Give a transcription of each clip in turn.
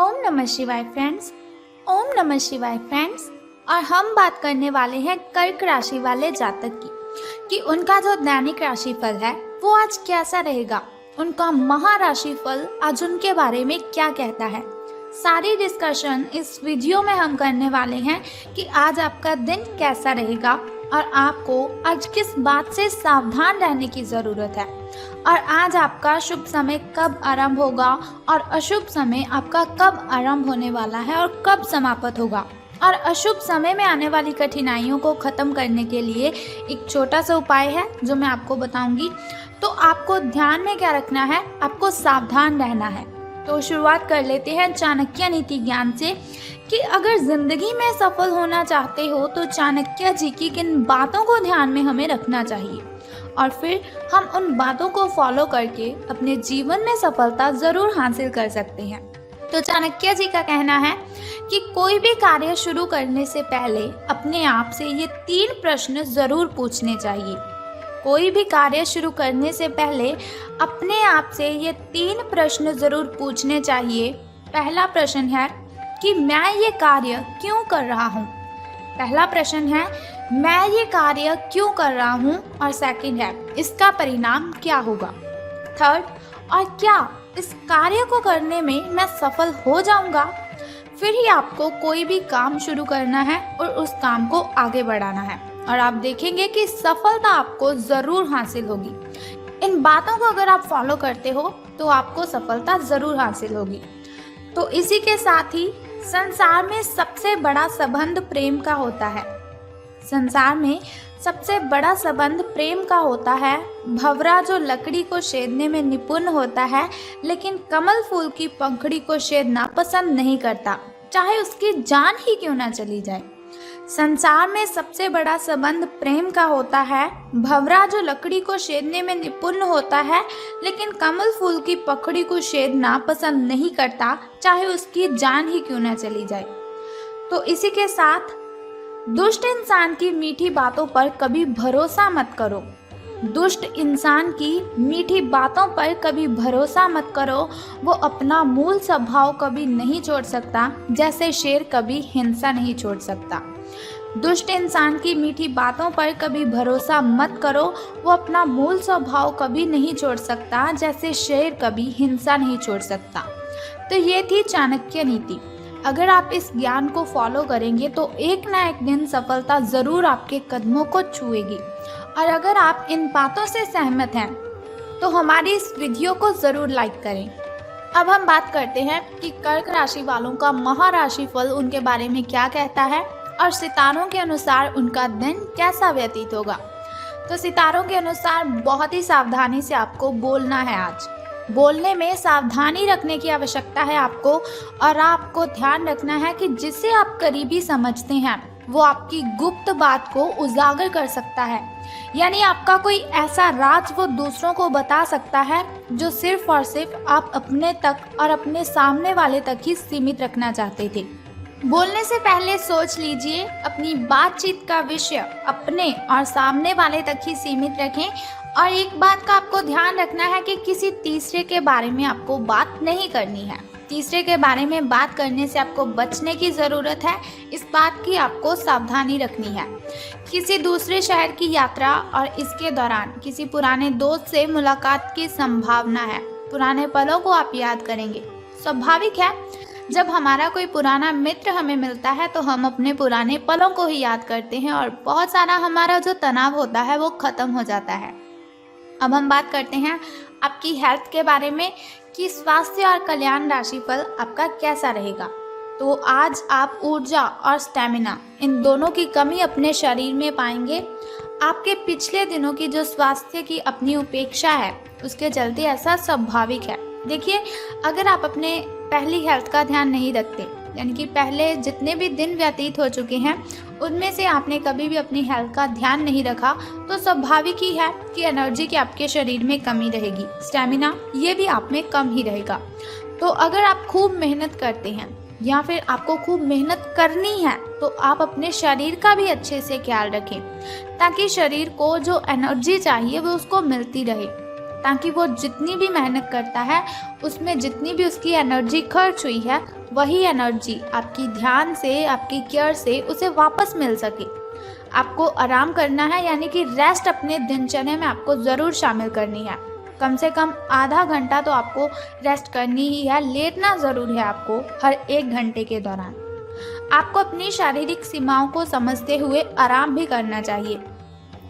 ओम नमः शिवाय फ्रेंड्स। ओम नमः शिवाय फ्रेंड्स। और हम बात करने वाले हैं कर्क राशि वाले जातक की कि उनका जो दैनिक राशिफल है वो आज कैसा रहेगा, उनका महाराशिफल आज उनके बारे में क्या कहता है। सारी डिस्कशन इस वीडियो में हम करने वाले हैं कि आज आपका दिन कैसा रहेगा और आपको आज किस बात से सावधान रहने की ज़रूरत है, और आज आपका शुभ समय कब आरंभ होगा और अशुभ समय आपका कब आरंभ होने वाला है और कब समाप्त होगा। और अशुभ समय में आने वाली कठिनाइयों को ख़त्म करने के लिए एक छोटा सा उपाय है जो मैं आपको बताऊंगी। तो आपको ध्यान में क्या रखना है, आपको सावधान रहना है। तो शुरुआत कर लेते हैं चाणक्य नीति ज्ञान से कि अगर जिंदगी में सफल होना चाहते हो तो चाणक्य जी की किन बातों को ध्यान में हमें रखना चाहिए और फिर हम उन बातों को फॉलो करके अपने जीवन में सफलता जरूर हासिल कर सकते हैं। तो चाणक्य जी का कहना है कि कोई भी कार्य शुरू करने से पहले अपने आप से ये 3 प्रश्न जरूर पूछने चाहिए। कोई भी कार्य शुरू करने से पहले अपने आप से ये 3 प्रश्न जरूर पूछने चाहिए। पहला प्रश्न है कि मैं ये कार्य क्यों कर रहा हूँ। पहला प्रश्न है मैं ये कार्य क्यों कर रहा हूँ, और सेकंड है इसका परिणाम क्या होगा। थर्ड, और क्या इस कार्य को करने में मैं सफल हो जाऊंगा। फिर ही आपको कोई भी काम शुरू करना है और उस काम को आगे बढ़ाना है, और आप देखेंगे कि सफलता आपको ज़रूर हासिल होगी। इन बातों को अगर आप फॉलो करते हो तो आपको सफलता ज़रूर हासिल होगी। तो इसी के साथ ही संसार में सबसे बड़ा संबंध प्रेम का होता है। संसार में सबसे बड़ा संबंध प्रेम का होता है। भंवरा जो लकड़ी को छेदने में निपुण होता है लेकिन कमल फूल की पंखुड़ी को छेदना पसंद नहीं करता, चाहे उसकी जान ही क्यों ना चली जाए। संसार में सबसे बड़ा संबंध प्रेम का होता है। भंवरा जो लकड़ी को छेदने में निपुण होता है लेकिन कमल फूल की पंखुड़ी को छेदना पसंद नहीं करता, चाहे उसकी जान ही क्यों ना चली जाए। तो इसी के साथ दुष्ट इंसान की मीठी बातों पर कभी भरोसा मत करो। दुष्ट इंसान की मीठी बातों पर कभी भरोसा मत करो। वो अपना मूल स्वभाव कभी नहीं छोड़ सकता, जैसे शेर कभी हिंसा नहीं छोड़ सकता। दुष्ट इंसान की मीठी बातों पर कभी भरोसा मत करो। वो अपना मूल स्वभाव कभी नहीं छोड़ सकता, जैसे शेर कभी हिंसा नहीं छोड़ सकता। तो ये थी चाणक्य नीति। अगर आप इस ज्ञान को फॉलो करेंगे तो एक ना एक दिन सफलता ज़रूर आपके कदमों को छुएगी। और अगर आप इन बातों से सहमत हैं तो हमारी इस वीडियो को ज़रूर लाइक करें। अब हम बात करते हैं कि कर्क राशि वालों का महाराशिफल उनके बारे में क्या कहता है और सितारों के अनुसार उनका दिन कैसा व्यतीत होगा। तो सितारों के अनुसार बहुत ही सावधानी से आपको बोलना है। आज बोलने में सावधानी रखने की आवश्यकता है आपको, और आपको ध्यान रखना है कि जिसे आप करीबी समझते हैं वो आपकी गुप्त बात को उजागर कर सकता है। यानी आपका कोई ऐसा राज वो दूसरों को बता सकता है जो सिर्फ और सिर्फ आप अपने तक और अपने सामने वाले तक ही सीमित रखना चाहते थे। बोलने से पहले सोच लीजिए, अपनी बातचीत का विषय अपने और सामने वाले तक ही सीमित रखें। और एक बात का आपको ध्यान रखना है कि किसी तीसरे के बारे में आपको बात नहीं करनी है। तीसरे के बारे में बात करने से आपको बचने की ज़रूरत है। इस बात की आपको सावधानी रखनी है। किसी दूसरे शहर की यात्रा और इसके दौरान किसी पुराने दोस्त से मुलाकात की संभावना है। पुराने पलों को आप याद करेंगे। स्वाभाविक है, जब हमारा कोई पुराना मित्र हमें मिलता है तो हम अपने पुराने पलों को ही याद करते हैं और बहुत सारा हमारा जो तनाव होता है वो ख़त्म हो जाता है। अब हम बात करते हैं आपकी हेल्थ के बारे में कि स्वास्थ्य और कल्याण राशिफल आपका कैसा रहेगा। तो आज आप ऊर्जा और स्टैमिना इन दोनों की कमी अपने शरीर में पाएंगे। आपके पिछले दिनों की जो स्वास्थ्य की अपनी उपेक्षा है उसके चलते ऐसा स्वाभाविक है। देखिए, अगर आप अपने पहली हेल्थ का ध्यान नहीं रखते, यानी कि पहले जितने भी दिन व्यतीत हो चुके हैं उनमें से आपने कभी भी अपनी हेल्थ का ध्यान नहीं रखा, तो स्वाभाविक ही है कि एनर्जी की आपके शरीर में कमी रहेगी। स्टैमिना ये भी आप में कम ही रहेगा। तो अगर आप खूब मेहनत करते हैं या फिर आपको खूब मेहनत करनी है तो आप अपने शरीर का भी अच्छे से ख्याल रखें ताकि शरीर को जो एनर्जी चाहिए वो उसको मिलती रहे। ताकि वो जितनी भी मेहनत करता है उसमें जितनी भी उसकी एनर्जी खर्च हुई है वही एनर्जी आपकी ध्यान से, आपकी केयर से उसे वापस मिल सके। आपको आराम करना है, यानी कि रेस्ट अपने दिनचर्या में आपको ज़रूर शामिल करनी है। कम से कम आधा घंटा तो आपको रेस्ट करनी ही है, लेटना ज़रूर है आपको हर 1 घंटे के दौरान। आपको अपनी शारीरिक सीमाओं को समझते हुए आराम भी करना चाहिए।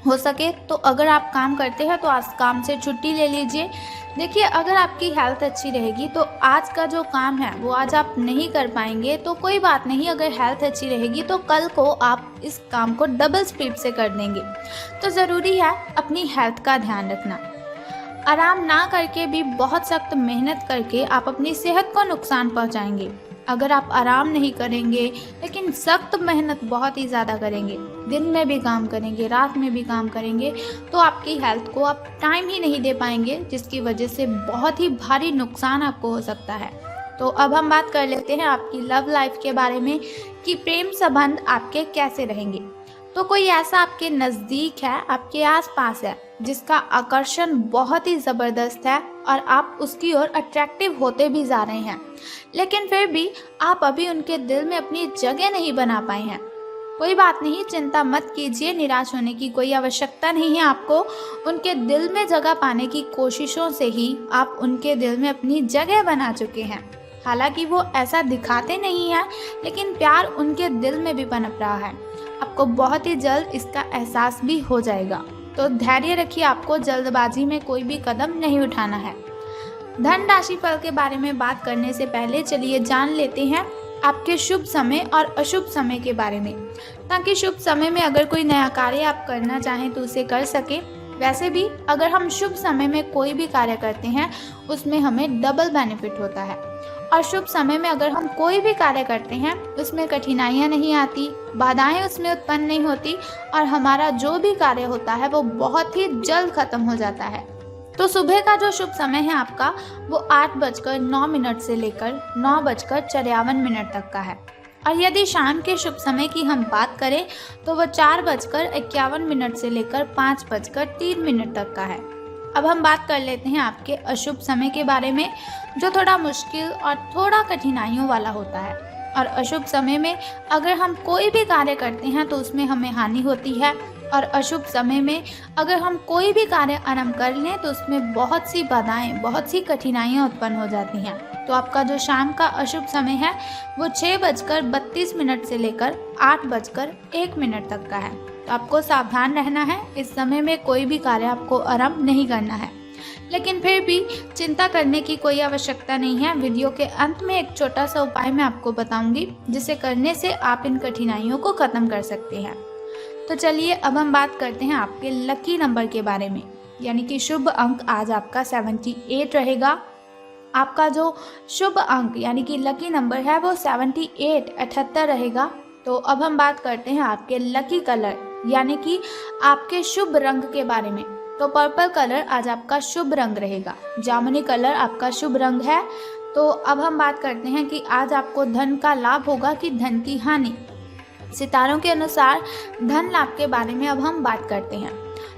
हो सके तो अगर आप काम करते हैं तो आज काम से छुट्टी ले लीजिए। देखिए, अगर आपकी हेल्थ अच्छी रहेगी तो आज का जो काम है वो आज आप नहीं कर पाएंगे तो कोई बात नहीं, अगर हेल्थ अच्छी रहेगी तो कल को आप इस काम को डबल स्पीड से कर देंगे। तो ज़रूरी है अपनी हेल्थ का ध्यान रखना। आराम ना करके भी बहुत सख्त मेहनत करके आप अपनी सेहत को नुकसान पहुंचाएंगे। अगर आप आराम नहीं करेंगे लेकिन सख्त मेहनत बहुत ही ज़्यादा करेंगे, दिन में भी काम करेंगे, रात में भी काम करेंगे, तो आपकी हेल्थ को आप टाइम ही नहीं दे पाएंगे, जिसकी वजह से बहुत ही भारी नुकसान आपको हो सकता है। तो अब हम बात कर लेते हैं आपकी लव लाइफ के बारे में कि प्रेम संबंध आपके कैसे रहेंगे। तो कोई ऐसा आपके नज़दीक है, आपके आसपास है, जिसका आकर्षण बहुत ही ज़बरदस्त है और आप उसकी ओर अट्रैक्टिव होते भी जा रहे हैं, लेकिन फिर भी आप अभी उनके दिल में अपनी जगह नहीं बना पाए हैं। कोई बात नहीं, चिंता मत कीजिए, निराश होने की कोई आवश्यकता नहीं है। आपको उनके दिल में जगह पाने की कोशिशों से ही आप उनके दिल में अपनी जगह बना चुके हैं। हालांकि वो ऐसा दिखाते नहीं हैं, लेकिन प्यार उनके दिल में भी पनप रहा है। आपको बहुत ही जल्द इसका एहसास भी हो जाएगा। तो धैर्य रखिए, आपको जल्दबाजी में कोई भी कदम नहीं उठाना है। धन राशि फल के बारे में बात करने से पहले चलिए जान लेते हैं आपके शुभ समय और अशुभ समय के बारे में, ताकि शुभ समय में अगर कोई नया कार्य आप करना चाहें तो उसे कर सके। वैसे भी अगर हम शुभ समय में कोई भी कार्य करते हैं उसमें हमें डबल बेनिफिट होता है, और शुभ समय में अगर हम कोई भी कार्य करते हैं उसमें कठिनाइयाँ नहीं आती, बाधाएं उसमें उत्पन्न नहीं होती, और हमारा जो भी कार्य होता है वो बहुत ही जल्द खत्म हो जाता है। तो सुबह का जो शुभ समय है आपका वो 8:09 से लेकर 9:53 तक का है, और यदि शाम के शुभ समय की हम बात करें तो वो 4:51 से लेकर 5:03 तक का है। अब हम बात कर लेते हैं आपके अशुभ समय के बारे में, जो थोड़ा मुश्किल और थोड़ा कठिनाइयों वाला होता है। और अशुभ समय में अगर हम कोई भी कार्य करते हैं तो उसमें हमें हानि होती है, और अशुभ समय में अगर हम कोई भी कार्य आरंभ कर लें तो उसमें बहुत सी बाधाएं, बहुत सी कठिनाइयाँ उत्पन्न हो जाती हैं। तो आपका जो शाम का अशुभ समय है वो 6:32 से लेकर 8:01 तक का है। तो आपको सावधान रहना है, इस समय में कोई भी कार्य आपको आरंभ नहीं करना है। लेकिन फिर भी चिंता करने की कोई आवश्यकता नहीं है। वीडियो के अंत में एक छोटा सा उपाय मैं आपको बताऊंगी, जिसे करने से आप इन कठिनाइयों को खत्म कर सकते हैं। तो चलिए अब हम बात करते हैं आपके लकी नंबर के बारे में, यानी कि शुभ अंक आज आपका 78 रहेगा। आपका जो शुभ अंक यानी कि लकी नंबर है वो 78 रहेगा। तो अब हम बात करते हैं आपके लकी कलर यानी कि आपके शुभ रंग के बारे में। तो पर्पल कलर आज आपका शुभ रंग रहेगा, जामुनी कलर आपका शुभ रंग है। तो अब हम बात करते हैं कि आज आपको धन का लाभ होगा कि धन की हानि। सितारों के अनुसार धन लाभ के बारे में अब हम बात करते हैं।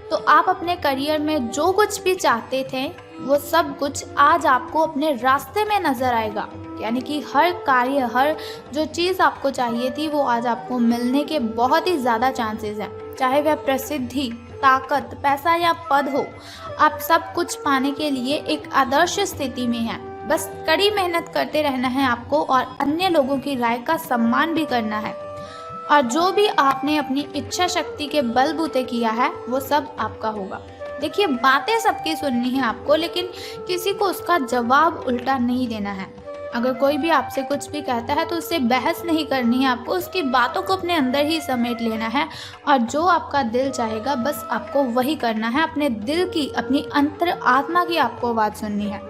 तो आप अपने करियर में जो कुछ भी चाहते थे वो सब कुछ आज आपको अपने रास्ते में नजर आएगा, यानी कि हर कार्य, हर जो चीज़ आपको चाहिए थी वो आज आपको मिलने के बहुत ही ज़्यादा चांसेस हैं। चाहे वह प्रसिद्धि, ताकत, पैसा या पद हो, आप सब कुछ पाने के लिए एक आदर्श स्थिति में हैं। बस कड़ी मेहनत करते रहना है आपको, और अन्य लोगों की राय का सम्मान भी करना है। और जो भी आपने अपनी इच्छा शक्ति के बलबूते किया है वो सब आपका होगा। देखिए, बातें सबकी सुननी है आपको, लेकिन किसी को उसका जवाब उल्टा नहीं देना है। अगर कोई भी आपसे कुछ भी कहता है तो उससे बहस नहीं करनी है आपको, उसकी बातों को अपने अंदर ही समेट लेना है, और जो आपका दिल चाहेगा बस आपको वही करना है। अपने दिल की, अपनी अंतर आत्मा की आपको आवाज़ सुननी है।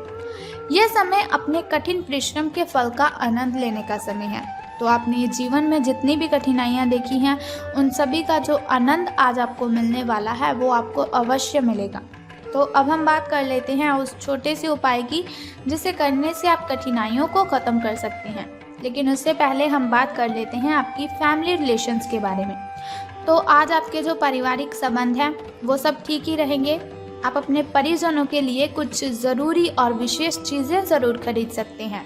यह समय अपने कठिन परिश्रम के फल का आनंद लेने का समय है। तो आपने ये जीवन में जितनी भी कठिनाइयाँ देखी हैं उन सभी का जो आनंद आज आपको मिलने वाला है वो आपको अवश्य मिलेगा। तो अब हम बात कर लेते हैं उस छोटे से उपाय की जिसे करने से आप कठिनाइयों को ख़त्म कर सकते हैं। लेकिन उससे पहले हम बात कर लेते हैं आपकी फैमिली रिलेशंस के बारे में। तो आज आपके जो पारिवारिक संबंध हैं वो सब ठीक ही रहेंगे। आप अपने परिजनों के लिए कुछ ज़रूरी और विशेष चीज़ें ज़रूर खरीद सकते हैं,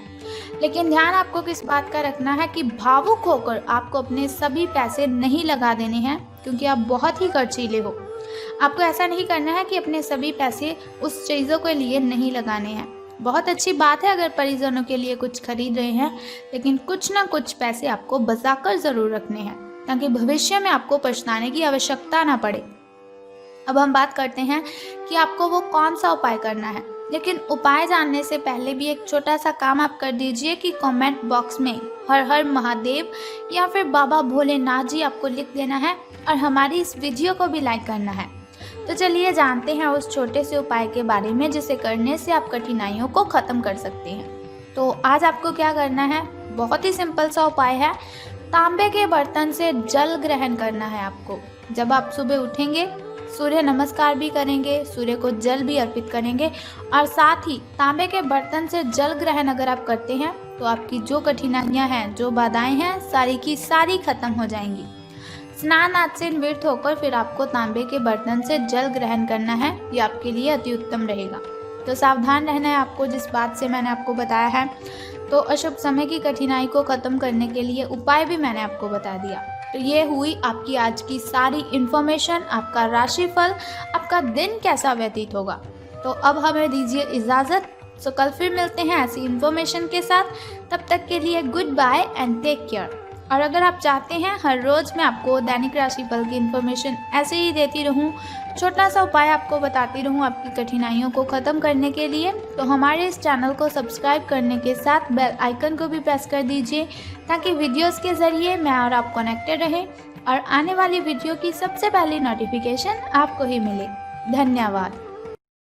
लेकिन ध्यान आपको किस बात का रखना है कि भावुक होकर आपको अपने सभी पैसे नहीं लगा देने हैं, क्योंकि आप बहुत ही खर्चीले हो। आपको ऐसा नहीं करना है कि अपने सभी पैसे उस चीज़ों के लिए नहीं लगाने हैं। बहुत अच्छी बात है अगर परिजनों के लिए कुछ खरीद रहे हैं, लेकिन कुछ ना कुछ पैसे आपको बचाकर ज़रूर रखने हैं, ताकि भविष्य में आपको पछताने की आवश्यकता ना पड़े। अब हम बात करते हैं कि आपको वो कौन सा उपाय करना है, लेकिन उपाय जानने से पहले भी एक छोटा सा काम आप कर दीजिए कि कमेंट बॉक्स में हर हर महादेव या फिर बाबा भोलेनाथ जी आपको लिख देना है और हमारी इस वीडियो को भी लाइक करना है। तो चलिए जानते हैं उस छोटे से उपाय के बारे में जिसे करने से आप कठिनाइयों को ख़त्म कर सकते हैं। तो आज आपको क्या करना है, बहुत ही सिंपल सा उपाय है। तांबे के बर्तन से जल ग्रहण करना है आपको। जब आप सुबह उठेंगे सूर्य नमस्कार भी करेंगे, सूर्य को जल भी अर्पित करेंगे और साथ ही तांबे के बर्तन से जल ग्रहण अगर आप करते हैं तो आपकी जो कठिनाइयां हैं, जो बाधाएं हैं, सारी की सारी खत्म हो जाएंगी। स्नान आदि से निवृत्त होकर फिर आपको तांबे के बर्तन से जल ग्रहण करना है, ये आपके लिए अति उत्तम रहेगा। तो सावधान रहना है आपको जिस बात से मैंने आपको बताया है। तो अशुभ समय की कठिनाई को ख़त्म करने के लिए उपाय भी मैंने आपको बता दिया। तो ये हुई आपकी आज की सारी इन्फॉर्मेशन, आपका राशिफल, आपका दिन कैसा व्यतीत होगा। तो अब हमें दीजिए इजाज़त। तो कल फिर मिलते हैं ऐसी इन्फॉर्मेशन के साथ। तब तक के लिए goodbye and take care. और अगर आप चाहते हैं हर रोज़ मैं आपको दैनिक राशिफल की इन्फॉर्मेशन ऐसे ही देती रहूं, छोटा सा उपाय आपको बताती रहूं आपकी कठिनाइयों को ख़त्म करने के लिए, तो हमारे इस चैनल को सब्सक्राइब करने के साथ बेल आइकन को भी प्रेस कर दीजिए, ताकि वीडियोस के ज़रिए मैं और आप कनेक्टेड रहें और आने वाली वीडियो की सबसे पहली नोटिफिकेशन आपको ही मिले। धन्यवाद।